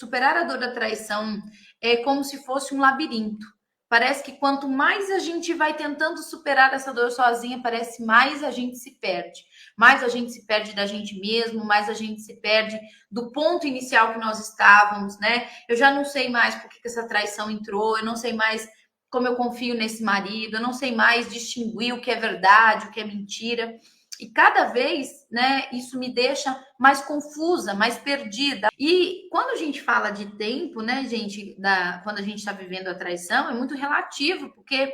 Superar a dor da traição é como se fosse um labirinto. Parece que quanto mais a gente vai tentando superar essa dor sozinha, parece mais a gente se perde. Mais a gente se perde da gente mesmo, mais a gente se perde do ponto inicial que nós estávamos, né? Eu já não sei mais por que essa traição entrou, eu não sei mais como eu confio nesse marido, eu não sei mais distinguir o que é verdade, o que é mentira. E cada vez, né, isso me deixa mais confusa, mais perdida. E quando a gente fala de tempo, né, gente, quando a gente está vivendo a traição, é muito relativo, porque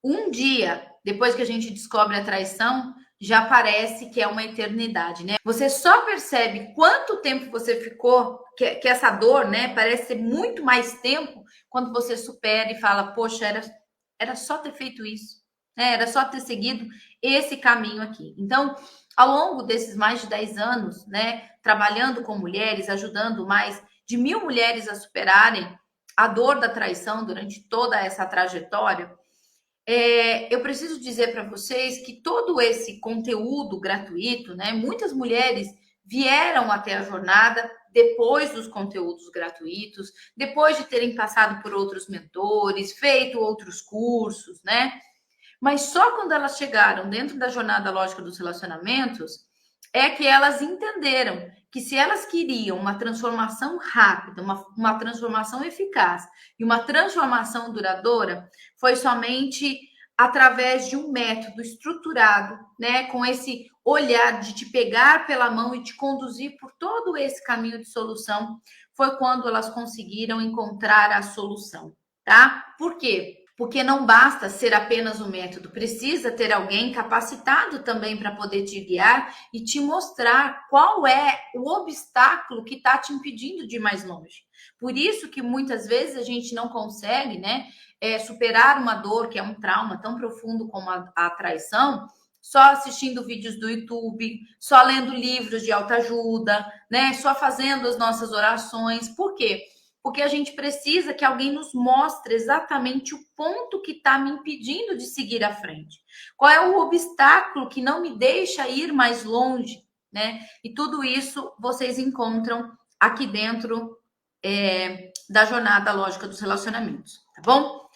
um dia depois que a gente descobre a traição, já parece que é uma eternidade, né? Você só percebe quanto tempo você ficou, que essa dor, né, parece ser muito mais tempo quando você supera e fala, poxa, era só ter feito isso, né? Era só ter seguido esse caminho aqui. Então, ao longo desses mais de 10 anos, né, trabalhando com mulheres, ajudando mais de 1.000 mulheres a superarem a dor da traição durante toda essa trajetória, eu preciso dizer para vocês que todo esse conteúdo gratuito, né? Muitas mulheres vieram até a jornada depois dos conteúdos gratuitos, depois de terem passado por outros mentores, feito outros cursos, né? Mas só quando elas chegaram dentro da jornada lógica dos relacionamentos é que elas entenderam que se elas queriam uma transformação rápida, uma transformação eficaz e uma transformação duradoura, foi somente através de um método estruturado, né, com esse olhar de te pegar pela mão e te conduzir por todo esse caminho de solução, foi quando elas conseguiram encontrar a solução, tá? Por quê? Porque não basta ser apenas o método, precisa ter alguém capacitado também para poder te guiar e te mostrar qual é o obstáculo que está te impedindo de ir mais longe. Por isso que muitas vezes a gente não consegue, né, superar uma dor que é um trauma tão profundo como a traição, só assistindo vídeos do YouTube, só lendo livros de autoajuda, né, só fazendo as nossas orações. Por quê? Porque a gente precisa que alguém nos mostre exatamente o ponto que está me impedindo de seguir à frente. Qual é o obstáculo que não me deixa ir mais longe, né? E tudo isso vocês encontram aqui dentro da jornada lógica dos relacionamentos, tá bom?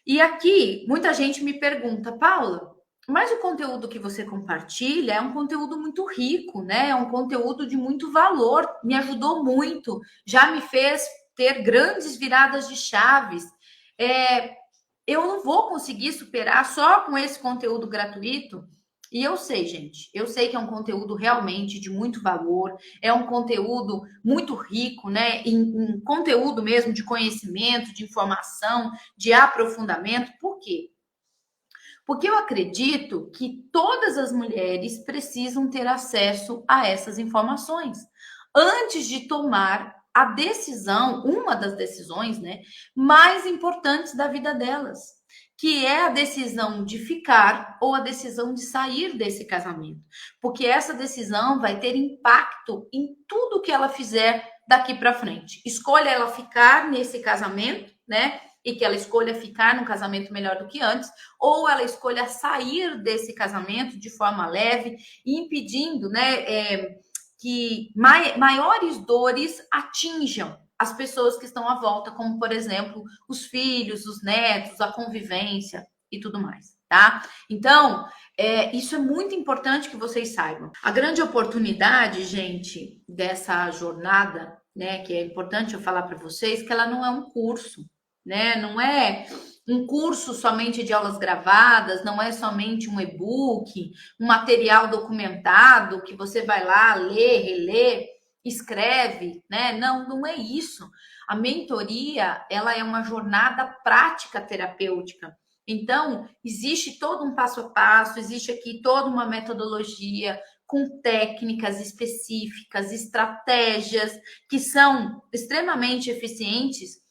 E aqui, muita gente me pergunta, Paula, mas o conteúdo que você compartilha é um conteúdo muito rico, né? É um conteúdo de muito valor, me ajudou muito, já me fez ter grandes viradas de chaves. É, eu não vou conseguir superar só com esse conteúdo gratuito. E eu sei, gente, eu sei que é um conteúdo realmente de muito valor, é um conteúdo muito rico, né? Em conteúdo mesmo de conhecimento, de informação, de aprofundamento. Por quê? Porque eu acredito que todas as mulheres precisam ter acesso a essas informações antes de tomar a decisão, uma das decisões, né, mais importantes da vida delas, que é a decisão de ficar ou a decisão de sair desse casamento. Porque essa decisão vai ter impacto em tudo que ela fizer daqui para frente. Escolha ela ficar nesse casamento, né? E que ela escolha ficar num casamento melhor do que antes, ou ela escolha sair desse casamento de forma leve e impedindo, né, que maiores dores atinjam as pessoas que estão à volta, como, por exemplo, os filhos, os netos, a convivência e tudo mais, tá? Então, isso é muito importante que vocês saibam. A grande oportunidade, gente, dessa jornada, né, que é importante eu falar para vocês, que ela não é um curso, né? Não é um curso somente de aulas gravadas, não é somente um e-book, um material documentado que você vai lá ler, reler, escreve, né? Não, não é isso. A mentoria, ela é uma jornada prática terapêutica. Então, existe todo um passo a passo, existe aqui toda uma metodologia com técnicas específicas, estratégias que são extremamente eficientes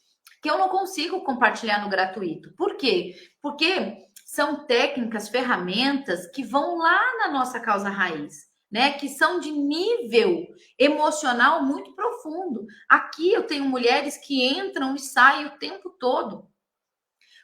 que eu não consigo compartilhar no gratuito. Por quê? Porque são técnicas, ferramentas que vão lá na nossa causa raiz, né? Que são de nível emocional muito profundo. Aqui eu tenho mulheres que entram e saem o tempo todo.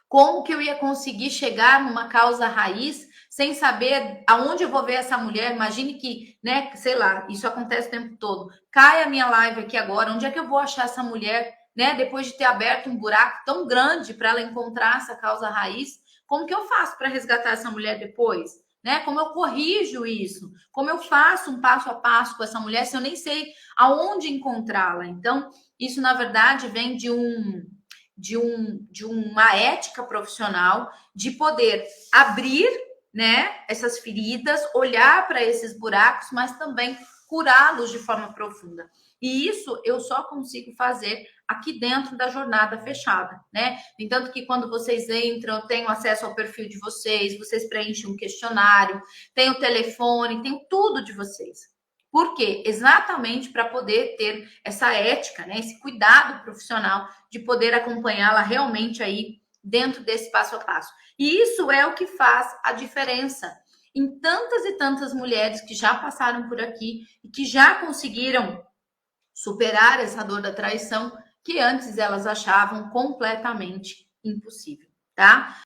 Como que eu ia conseguir chegar numa causa raiz sem saber aonde eu vou ver essa mulher. Imagine que, né, sei lá, isso acontece o tempo todo. Cai a minha live aqui agora, onde é que eu vou achar essa mulher, né, depois de ter aberto um buraco tão grande para ela encontrar essa causa raiz? Como que eu faço para resgatar essa mulher depois? Né? Como eu corrijo isso? Como eu faço um passo a passo com essa mulher se eu nem sei aonde encontrá-la? Então, isso na verdade vem de uma ética profissional de poder abrir, né, essas feridas, olhar para esses buracos, mas também curá-los de forma profunda. E isso eu só consigo fazer aqui dentro da jornada fechada, né? No entanto que quando vocês entram, eu tenho acesso ao perfil de vocês, vocês preenchem um questionário, tem o telefone, tem tudo de vocês. Por quê? Exatamente para poder ter essa ética, né? Esse cuidado profissional de poder acompanhá-la realmente aí dentro desse passo a passo. E isso é o que faz a diferença em tantas e tantas mulheres que já passaram por aqui e que já conseguiram superar essa dor da traição que antes elas achavam completamente impossível, tá?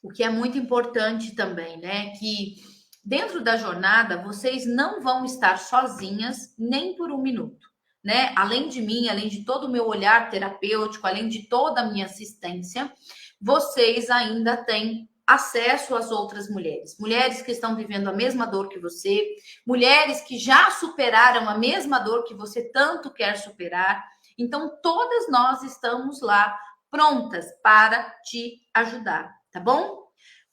O que é muito importante também, né? Que dentro da jornada vocês não vão estar sozinhas nem por um minuto, né? Além de mim, além de todo o meu olhar terapêutico, além de toda a minha assistência, vocês ainda têm acesso às outras mulheres, mulheres que estão vivendo a mesma dor que você, mulheres que já superaram a mesma dor que você tanto quer superar. Então, todas nós estamos lá prontas para te ajudar, tá bom?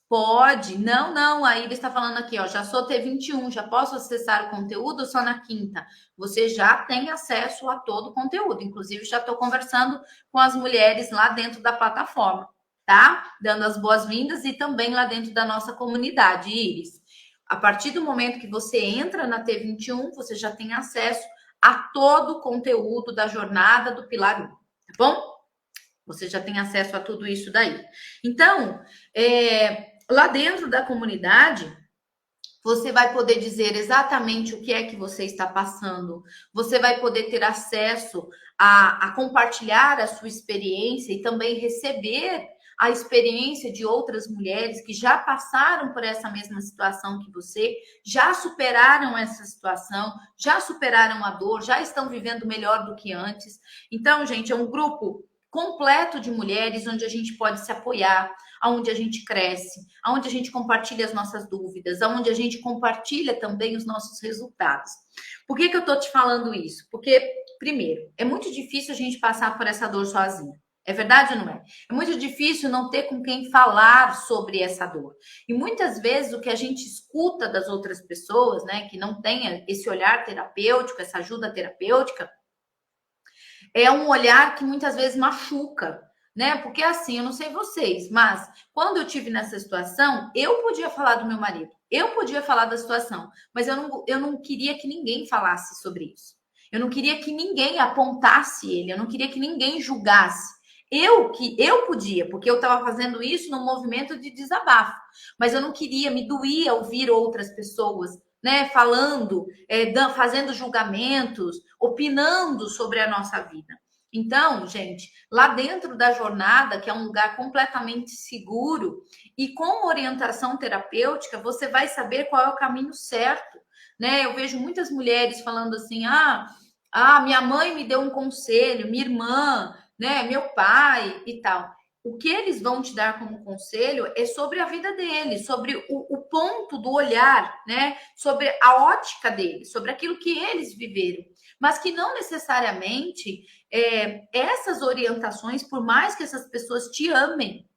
Pode, não, a Ida está falando aqui, ó, já sou T21, já posso acessar o conteúdo só na quinta? Você já tem acesso a todo o conteúdo, inclusive já estou conversando com as mulheres lá dentro da plataforma, tá? Dando as boas-vindas e também lá dentro da nossa comunidade, Iris. A partir do momento que você entra na T21, você já tem acesso a todo o conteúdo da jornada do Pilar 1, tá bom? Você já tem acesso a tudo isso daí. Então, lá dentro da comunidade, você vai poder dizer exatamente o que é que você está passando. Você vai poder ter acesso a compartilhar a sua experiência e também receber a experiência de outras mulheres que já passaram por essa mesma situação que você, já superaram essa situação, já superaram a dor, já estão vivendo melhor do que antes. Então, gente, é um grupo completo de mulheres onde a gente pode se apoiar, onde a gente cresce, onde a gente compartilha as nossas dúvidas, onde a gente compartilha também os nossos resultados. Por que eu estou te falando isso? Porque, primeiro, é muito difícil a gente passar por essa dor sozinha. É verdade ou não é? É muito difícil não ter com quem falar sobre essa dor. E muitas vezes o que a gente escuta das outras pessoas, né, que não tenha esse olhar terapêutico, essa ajuda terapêutica, é um olhar que muitas vezes machuca, né? Porque assim, eu não sei vocês, mas quando eu tive nessa situação, eu podia falar do meu marido, eu podia falar da situação, mas eu não queria que ninguém falasse sobre isso. Eu não queria que ninguém apontasse ele, eu não queria que ninguém julgasse. Eu podia, porque eu estava fazendo isso num movimento de desabafo, mas eu não queria, me doía ouvir outras pessoas, né, falando, fazendo julgamentos, opinando sobre a nossa vida. Então, gente, lá dentro da jornada, que é um lugar completamente seguro e com orientação terapêutica, você vai saber qual é o caminho certo, né? Eu vejo muitas mulheres falando assim: minha mãe me deu um conselho, minha irmã, né, meu pai e tal. O que eles vão te dar como conselho é sobre a vida deles, sobre o ponto do olhar, né? Sobre a ótica deles, sobre aquilo que eles viveram. Mas que não necessariamente essas orientações, por mais que essas pessoas te amem,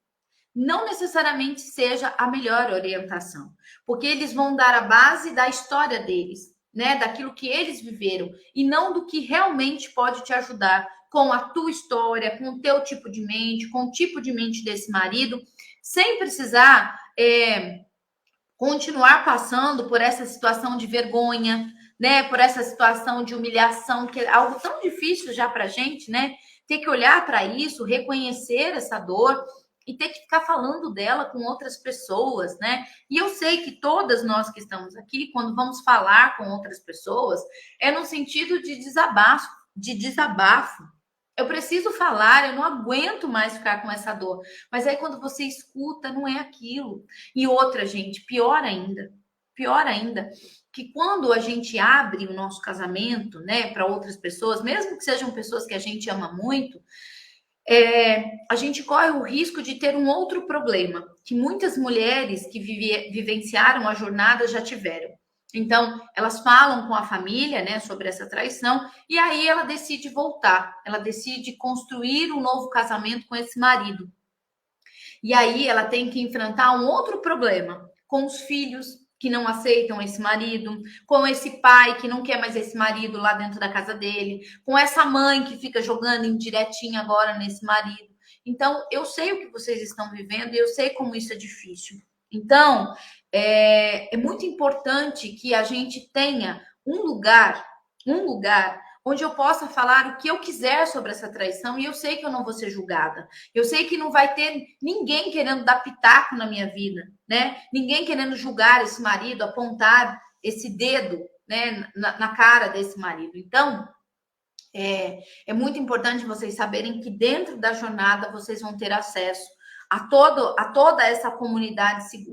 não necessariamente seja a melhor orientação. Porque eles vão dar a base da história deles, né? Daquilo que eles viveram, e não do que realmente pode te ajudar com a tua história, com o teu tipo de mente, com o tipo de mente desse marido, sem precisar continuar passando por essa situação de vergonha, né? Por essa situação de humilhação, que é algo tão difícil já pra gente, né? Ter que olhar para isso, reconhecer essa dor e ter que ficar falando dela com outras pessoas, né? E eu sei que todas nós que estamos aqui, quando vamos falar com outras pessoas, é no sentido de desabafo, Eu preciso falar, eu não aguento mais ficar com essa dor. Mas aí quando você escuta, não é aquilo. E outra, gente, pior ainda, que quando a gente abre o nosso casamento, né, para outras pessoas, mesmo que sejam pessoas que a gente ama muito, a gente corre o risco de ter um outro problema, que muitas mulheres que vivenciaram a jornada já tiveram. Então, elas falam com a família, né, sobre essa traição, e aí ela decide voltar, ela decide construir um novo casamento com esse marido. E aí ela tem que enfrentar um outro problema com os filhos que não aceitam esse marido, com esse pai que não quer mais esse marido lá dentro da casa dele, com essa mãe que fica jogando indiretinha agora nesse marido. Então, eu sei o que vocês estão vivendo e eu sei como isso é difícil. Então, é muito importante que a gente tenha um lugar onde eu possa falar o que eu quiser sobre essa traição e eu sei que eu não vou ser julgada. Eu sei que não vai ter ninguém querendo dar pitaco na minha vida, né? Ninguém querendo julgar esse marido, apontar esse dedo, né, na cara desse marido. Então, é muito importante vocês saberem que dentro da jornada vocês vão ter acesso a toda essa comunidade segura.